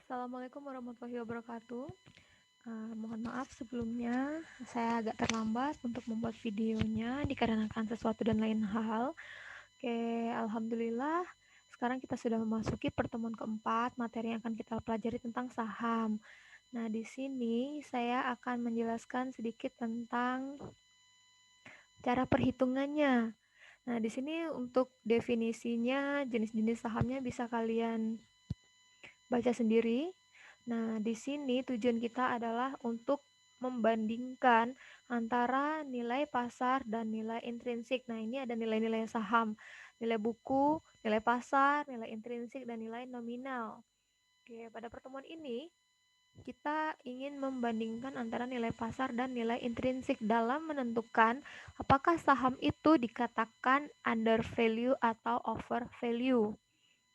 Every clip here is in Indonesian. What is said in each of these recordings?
Assalamualaikum warahmatullahi wabarakatuh. Mohon maaf sebelumnya, saya agak terlambat untuk membuat videonya dikarenakan sesuatu dan lain hal. Oke, alhamdulillah. Sekarang kita sudah memasuki pertemuan keempat, materi yang akan kita pelajari tentang saham. Nah, di sini saya akan menjelaskan sedikit tentang cara perhitungannya. Nah, di sini untuk definisinya, jenis-jenis sahamnya bisa kalian baca sendiri. Nah, di sini tujuan kita adalah untuk membandingkan antara nilai pasar dan nilai intrinsik. Nah, ini ada nilai-nilai saham, nilai buku, nilai pasar, nilai intrinsik, dan nilai nominal. Oke, pada pertemuan ini kita ingin membandingkan antara nilai pasar dan nilai intrinsik dalam menentukan apakah saham itu dikatakan under value atau over value.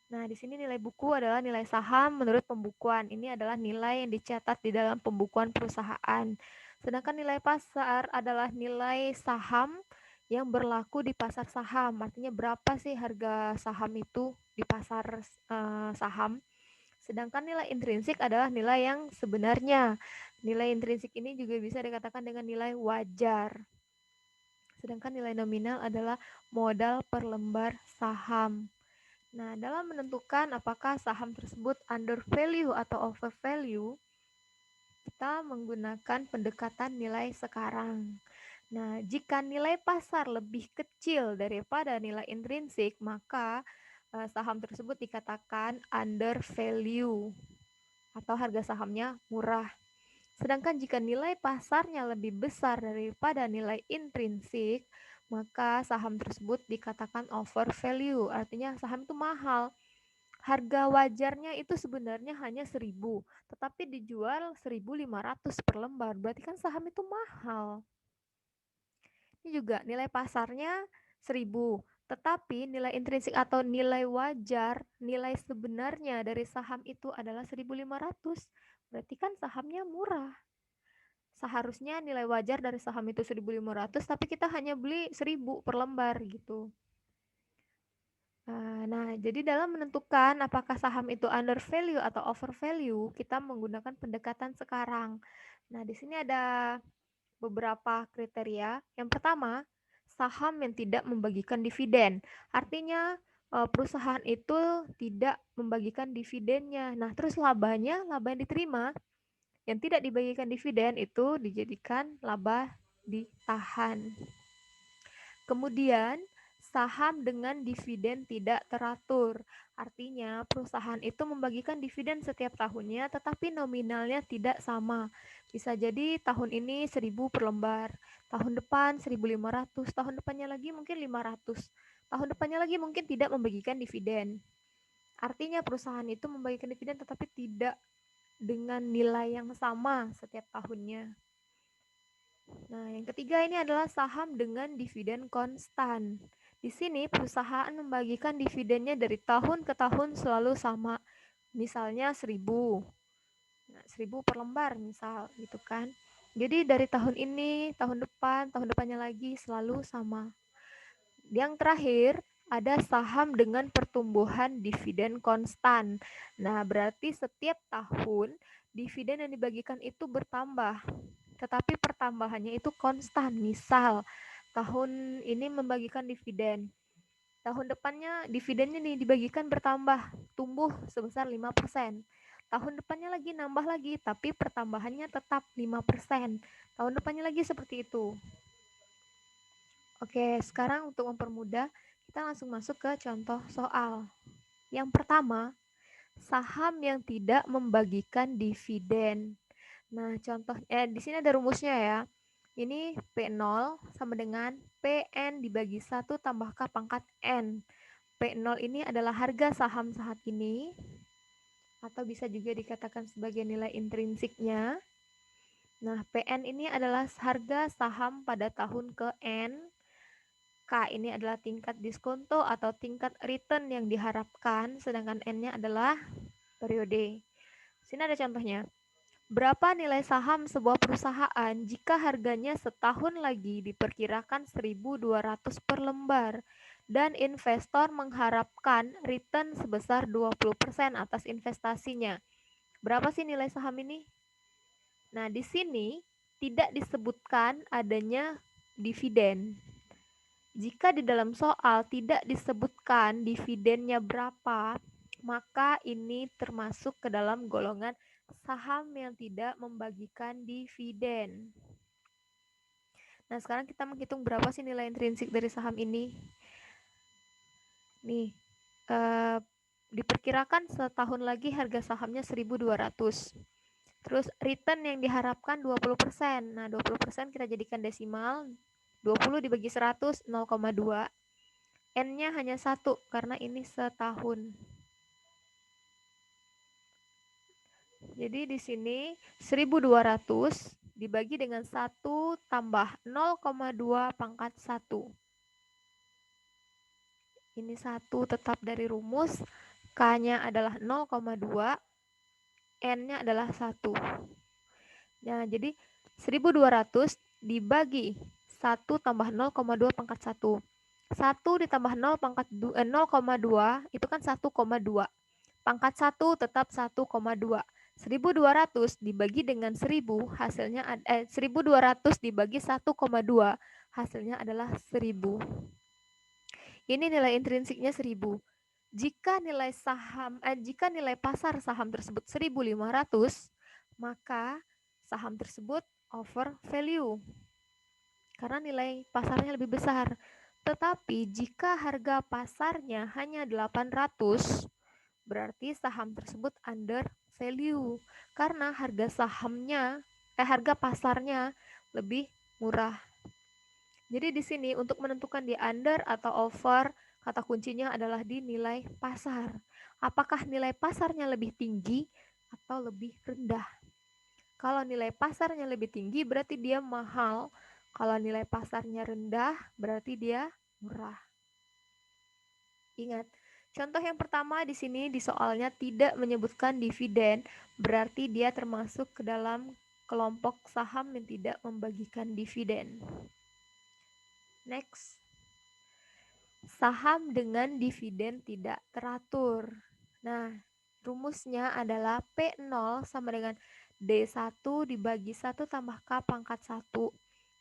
Nah, di sini nilai buku adalah nilai saham menurut pembukuan. Ini adalah nilai yang dicatat di dalam pembukuan perusahaan. Sedangkan nilai pasar adalah nilai saham yang berlaku di pasar saham. Artinya berapa sih harga saham itu di pasar saham. Sedangkan nilai intrinsik adalah nilai yang sebenarnya. Nilai intrinsik ini juga bisa dikatakan dengan nilai wajar. Sedangkan nilai nominal adalah modal per lembar saham. Nah, dalam menentukan apakah saham tersebut under value atau over value, kita menggunakan pendekatan nilai sekarang. Nah, jika nilai pasar lebih kecil daripada nilai intrinsik, maka saham tersebut dikatakan under value atau harga sahamnya murah. Sedangkan jika nilai pasarnya lebih besar daripada nilai intrinsik, maka saham tersebut dikatakan over value, artinya saham itu mahal. Harga wajarnya itu sebenarnya hanya 1.000, tetapi dijual 1.500 per lembar. Berarti kan saham itu mahal. Ini juga nilai pasarnya 1.000, tetapi nilai intrinsik atau nilai wajar, nilai sebenarnya dari saham itu adalah 1.500. Berarti kan sahamnya murah. Seharusnya nilai wajar dari saham itu 1.500, tapi kita hanya beli 1.000 per lembar gitu. Nah, jadi dalam menentukan apakah saham itu under value atau over value, kita menggunakan pendekatan sekarang. Nah, di sini ada beberapa kriteria. Yang pertama, saham yang tidak membagikan dividen. Artinya perusahaan itu tidak membagikan dividennya. Nah, terus labanya, laba yang diterima yang tidak dibagikan dividen itu dijadikan laba ditahan. Kemudian, saham dengan dividen tidak teratur. Artinya, perusahaan itu membagikan dividen setiap tahunnya, tetapi nominalnya tidak sama. Bisa jadi tahun ini 1.000 per lembar, tahun depan 1.500, tahun depannya lagi mungkin 500, tahun depannya lagi mungkin tidak membagikan dividen. Artinya perusahaan itu membagikan dividen tetapi tidak dengan nilai yang sama setiap tahunnya. Nah, yang ketiga ini adalah saham dengan dividen konstan. Di sini perusahaan membagikan dividennya dari tahun ke tahun selalu sama. Misalnya 1.000. Nah, 1.000 per lembar misal gitu kan. Jadi dari tahun ini, tahun depan, tahun depannya lagi selalu sama. Yang terakhir ada saham dengan pertumbuhan dividen konstan. Nah, berarti setiap tahun dividen yang dibagikan itu bertambah, tetapi pertambahannya itu konstan. Misal, tahun ini membagikan dividen, tahun depannya dividennya nih dibagikan bertambah, tumbuh sebesar 5%. Tahun depannya lagi nambah lagi, tapi pertambahannya tetap 5%. Tahun depannya lagi seperti itu. Oke, sekarang untuk mempermudah, kita langsung masuk ke contoh soal. Yang pertama, saham yang tidak membagikan dividen. Nah, contohnya di sini ada rumusnya ya. Ini P0 sama dengan PN dibagi 1 tambah K pangkat N. P0 ini adalah harga saham saat ini, atau bisa juga dikatakan sebagai nilai intrinsiknya. Nah, PN ini adalah harga saham pada tahun ke N. K ini adalah tingkat diskonto atau tingkat return yang diharapkan, sedangkan N-nya adalah periode. Sini ada contohnya. Berapa nilai saham sebuah perusahaan jika harganya setahun lagi diperkirakan 1.200 per lembar dan investor mengharapkan return sebesar 20% atas investasinya. Berapa sih nilai saham ini? Nah, di sini tidak disebutkan adanya dividen. Jika di dalam soal tidak disebutkan dividennya berapa, maka ini termasuk ke dalam golongan saham yang tidak membagikan dividen. Nah, sekarang kita menghitung berapa sih nilai intrinsik dari saham ini. Nih, diperkirakan setahun lagi harga sahamnya 1.200. Terus return yang diharapkan 20%. Nah, 20% kita jadikan desimal. 20 dibagi 100, 0,2. N-nya hanya 1 karena ini setahun. Jadi di sini 1.200 dibagi dengan 1 tambah 0,2 pangkat 1. Ini 1 tetap dari rumus. K-nya adalah 0,2. N-nya adalah 1. Nah, jadi 1.200 dibagi 1 tambah 0,2 pangkat 1. 1 ditambah 0,2 itu kan 1,2. Pangkat 1 tetap 1,2. 1.200 dibagi dengan 1.000 hasilnya 1.200 dibagi 1,2 hasilnya adalah 1.000. Ini nilai intrinsiknya 1.000. Jika nilai pasar saham tersebut 1.500, maka saham tersebut over value karena nilai pasarnya lebih besar. Tetapi jika harga pasarnya hanya 800, berarti saham tersebut under value karena harga pasarnya lebih murah. Jadi di sini untuk menentukan di under atau over, kata kuncinya adalah di nilai pasar. Apakah nilai pasarnya lebih tinggi atau lebih rendah? Kalau nilai pasarnya lebih tinggi berarti dia mahal. Kalau nilai pasarnya rendah berarti dia murah. Ingat, contoh yang pertama di sini di soalnya tidak menyebutkan dividen, berarti dia termasuk ke dalam kelompok saham yang tidak membagikan dividen. Next. Saham dengan dividen tidak teratur. Nah, rumusnya adalah P0 sama dengan D1 dibagi 1 tambah K pangkat 1,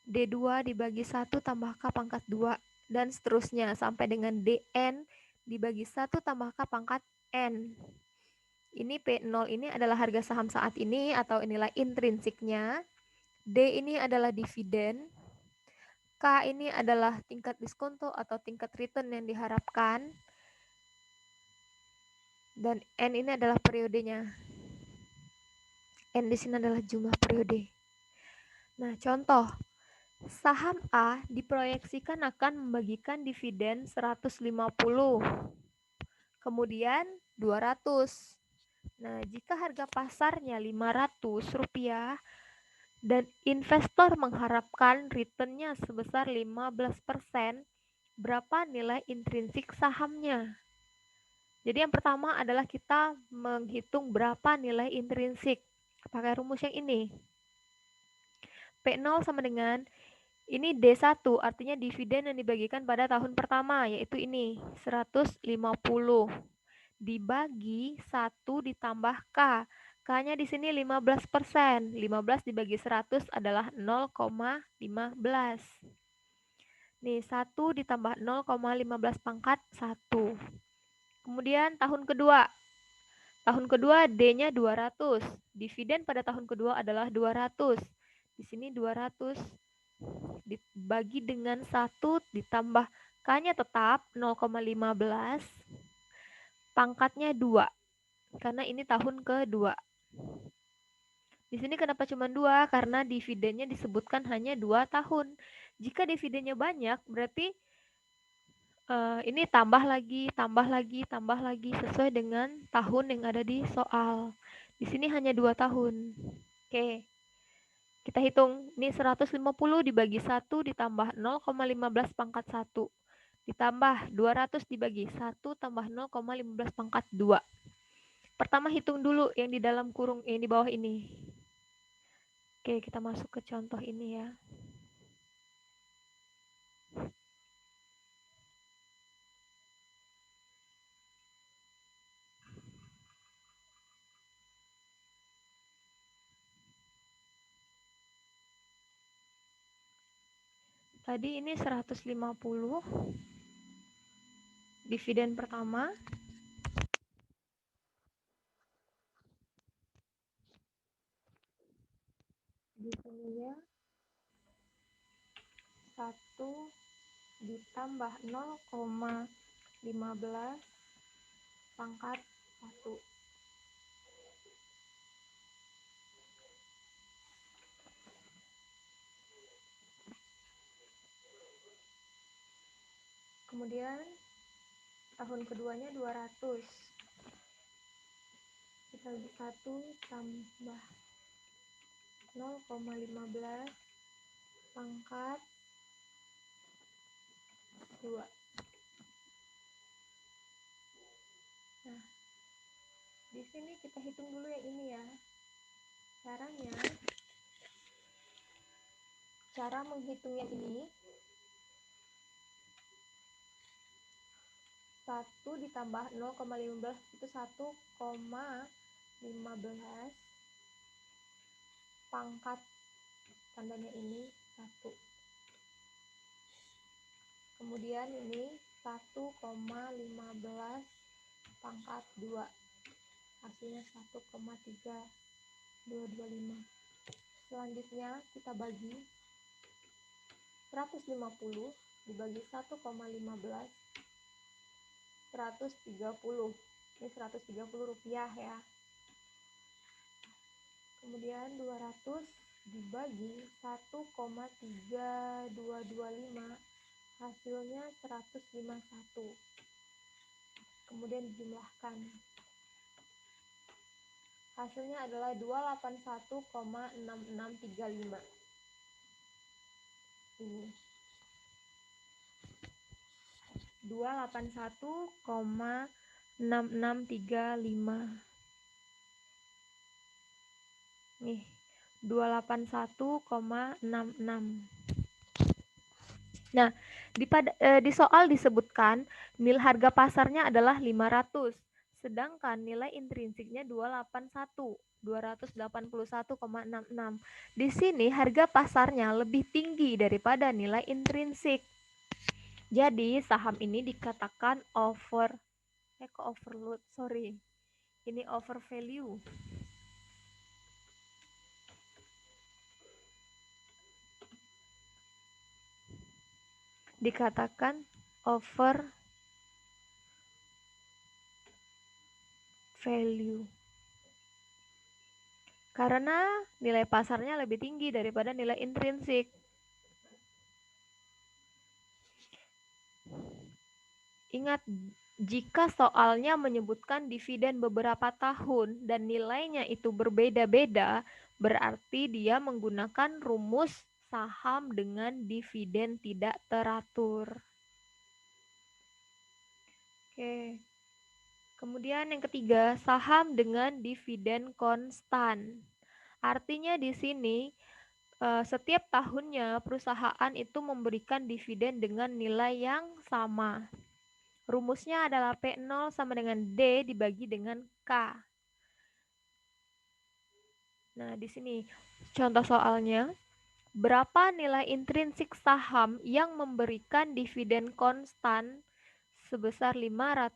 D2 dibagi 1 tambah K pangkat 2, dan seterusnya sampai dengan DN dibagi 1 tambah K pangkat N. Ini P0 ini adalah harga saham saat ini atau inilah intrinsiknya. D ini adalah dividen. K ini adalah tingkat diskonto atau tingkat return yang diharapkan. Dan N ini adalah periodenya. N di sini adalah jumlah periode. Nah, contoh. Saham A diproyeksikan akan membagikan dividen 150. Kemudian 200. Nah, jika harga pasarnya Rp500 dan investor mengharapkan returnnya sebesar 15%, berapa nilai intrinsik sahamnya? Jadi yang pertama adalah kita menghitung berapa nilai intrinsik. Pakai rumus yang ini. P0 sama dengan, ini D1 artinya dividen yang dibagikan pada tahun pertama, yaitu ini, 150. Dibagi 1 ditambah K. K-nya di sini 15%. 15 dibagi 100 adalah 0,15. Nih, 1 ditambah 0,15 pangkat 1. Kemudian tahun kedua. Tahun kedua D-nya 200. Dividen pada tahun kedua adalah 200. Di sini 200 dibagi dengan 1 ditambah K-nya tetap 0,15. Pangkatnya 2. Karena ini tahun kedua. Di sini kenapa cuma 2? Karena dividennya disebutkan hanya 2 tahun. Jika dividennya banyak, berarti ini tambah lagi, tambah lagi, tambah lagi sesuai dengan tahun yang ada di soal. Di sini hanya 2 tahun. Oke. Kita hitung. Ini 150 dibagi 1 ditambah 0,15 pangkat 1. Ditambah 200 dibagi 1 tambah 0,15 pangkat 2. Pertama hitung dulu yang di dalam kurung yang di bawah ini. Oke, kita masuk ke contoh ini ya. Tadi ini 150 dividen pertama. Di sininya 1 ditambah 0,15 pangkat 1. Kemudian tahun keduanya 200. Kita bagi 1 tambah 0,15 pangkat 2. Nah, di sini kita hitung dulu yang ini ya. Caranya, cara menghitungnya ini 1 ditambah 0,15 itu 1,15 pangkat tandanya ini 1. Kemudian ini 1,15 pangkat 2. Hasilnya 1,3225. Selanjutnya kita bagi 150 dibagi 1,15, 130. Ini 130 rupiah ya. Kemudian 200 dibagi 1,3225, hasilnya 151. Kemudian dijumlahkan. Hasilnya adalah 281,6635. Ini 281,6635. Nih, 281,66. Nah, di soal disebutkan nilai harga pasarnya adalah 500, sedangkan nilai intrinsiknya 281,66. Di sini harga pasarnya lebih tinggi daripada nilai intrinsik. Jadi, saham ini dikatakan overload, sorry. Ini over value. Dikatakan over value karena nilai pasarnya lebih tinggi daripada nilai intrinsik. Ingat, jika soalnya menyebutkan dividen beberapa tahun dan nilainya itu berbeda-beda, berarti dia menggunakan rumus saham dengan dividen tidak teratur. Oke. Kemudian yang ketiga, saham dengan dividen konstan. Artinya di sini setiap tahunnya perusahaan itu memberikan dividen dengan nilai yang sama. Rumusnya adalah P0 sama dengan D dibagi dengan K. Nah, di sini contoh soalnya, berapa nilai intrinsik saham yang memberikan dividen konstan sebesar Rp500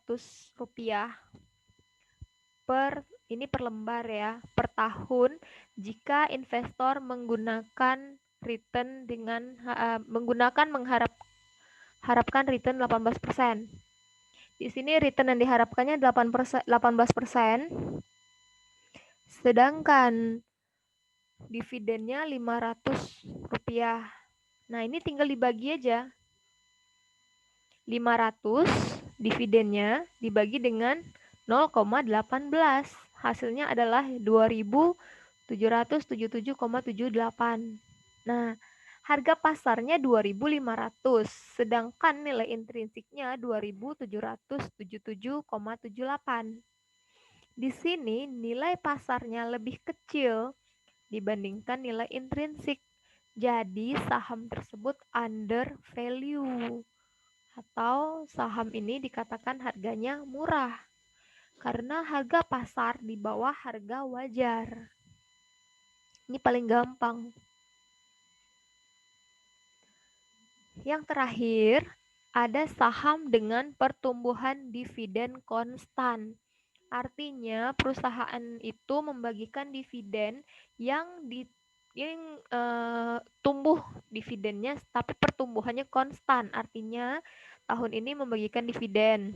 ini per lembar ya, per tahun jika investor menggunakan return mengharapkan return 18%. Di sini return yang diharapkannya 18%, sedangkan dividennya Rp500. Nah, ini tinggal dibagi aja. 500 dividennya dibagi dengan 0,18. Hasilnya adalah 2.777,78. Nah, harga pasarnya 2.500, sedangkan nilai intrinsiknya 2.777,78. Di sini nilai pasarnya lebih kecil dibandingkan nilai intrinsik. Jadi saham tersebut under value atau saham ini dikatakan harganya murah karena harga pasar di bawah harga wajar. Ini paling gampang. Yang terakhir, ada saham dengan pertumbuhan dividen konstan. Artinya perusahaan itu membagikan dividen yang tumbuh dividennya tapi pertumbuhannya konstan. Artinya tahun ini membagikan dividen.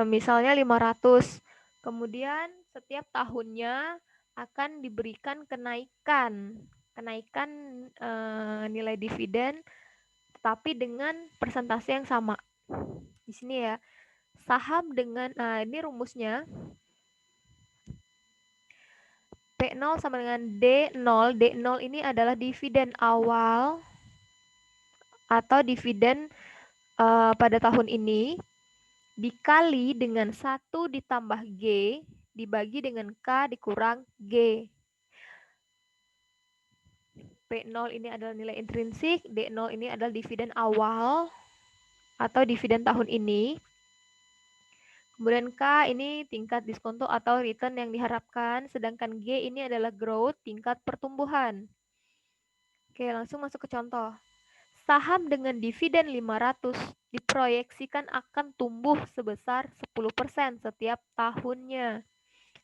Misalnya 500. Kemudian setiap tahunnya akan diberikan kenaikan nilai dividen tetapi dengan persentase yang sama. Di sini ya, saham dengan ini rumusnya P0 sama dengan D0. D0 ini adalah dividen awal atau dividen pada tahun ini dikali dengan 1 ditambah G dibagi dengan K dikurang G. P0 ini adalah nilai intrinsik, D0 ini adalah dividen awal atau dividen tahun ini. Kemudian K ini tingkat diskonto atau return yang diharapkan, sedangkan G ini adalah growth, tingkat pertumbuhan. Oke, langsung masuk ke contoh. Saham dengan dividen 500 diproyeksikan akan tumbuh sebesar 10% setiap tahunnya.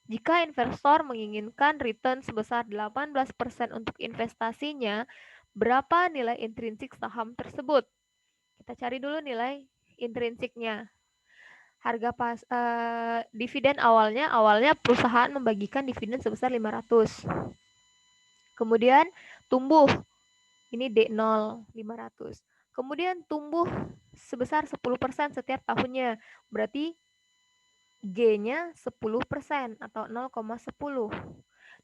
Jika investor menginginkan return sebesar 18% untuk investasinya, berapa nilai intrinsik saham tersebut? Kita cari dulu nilai intrinsiknya. Harga dividen awalnya perusahaan membagikan dividen sebesar 500. Kemudian tumbuh. Ini D0 500. Kemudian tumbuh sebesar 10% setiap tahunnya. Berarti G-nya 10% atau 0,10.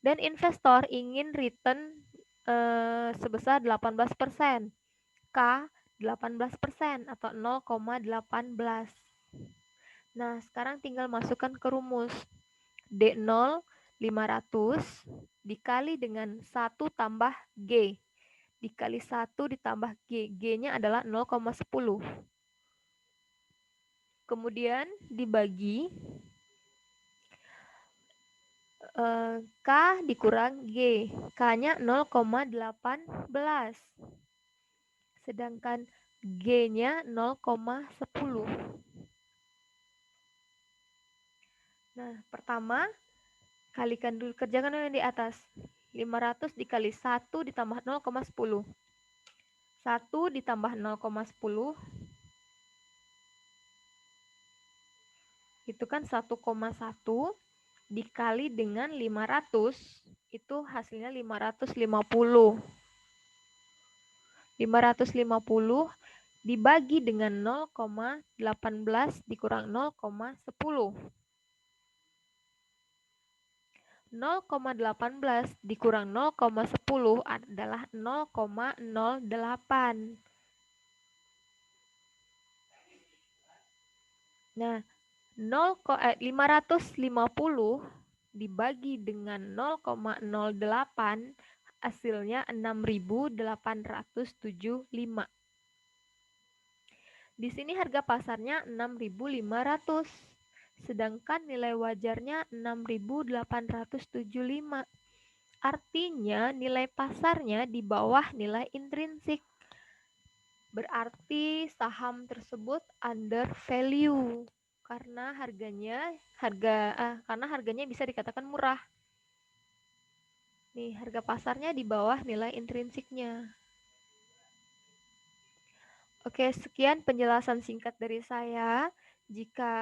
Dan investor ingin return sebesar 18%. K 18% atau 0,18. Nah, sekarang tinggal masukkan ke rumus. D0 500 dikali dengan 1 tambah G. Dikali 1 ditambah G. G-nya adalah 0,10. Kemudian dibagi K dikurang G. K-nya 0,18. Sedangkan G-nya 0,10. Nah, pertama kalikan dulu, kerjakan dulu yang di atas. 500 dikali 1 ditambah 0,10. 1 ditambah 0,10 itu kan 1,1 dikali dengan 500 itu hasilnya 550. 550 dibagi dengan 0,18 dikurang 0,10. 0,18 dikurang 0,10 adalah 0,08. Nah, 550 dibagi dengan 0,08 hasilnya 6.875. Di sini harga pasarnya 6.500. Sedangkan nilai wajarnya 6.875. Artinya nilai pasarnya di bawah nilai intrinsik. Berarti saham tersebut under value karena harganya bisa dikatakan murah. Nih, harga pasarnya di bawah nilai intrinsiknya. Oke, sekian penjelasan singkat dari saya. Jika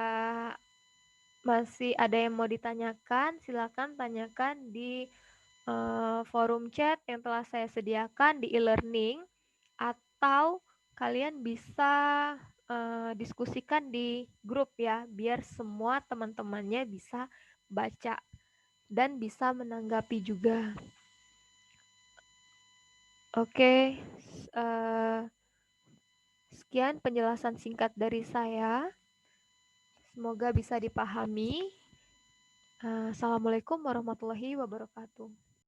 masih ada yang mau ditanyakan, silakan tanyakan di forum chat yang telah saya sediakan di e-learning, atau kalian bisa diskusikan di grup ya, biar semua teman-temannya bisa baca dan bisa menanggapi juga. Oke, sekian penjelasan singkat dari saya. Semoga bisa dipahami. Assalamualaikum warahmatullahi wabarakatuh.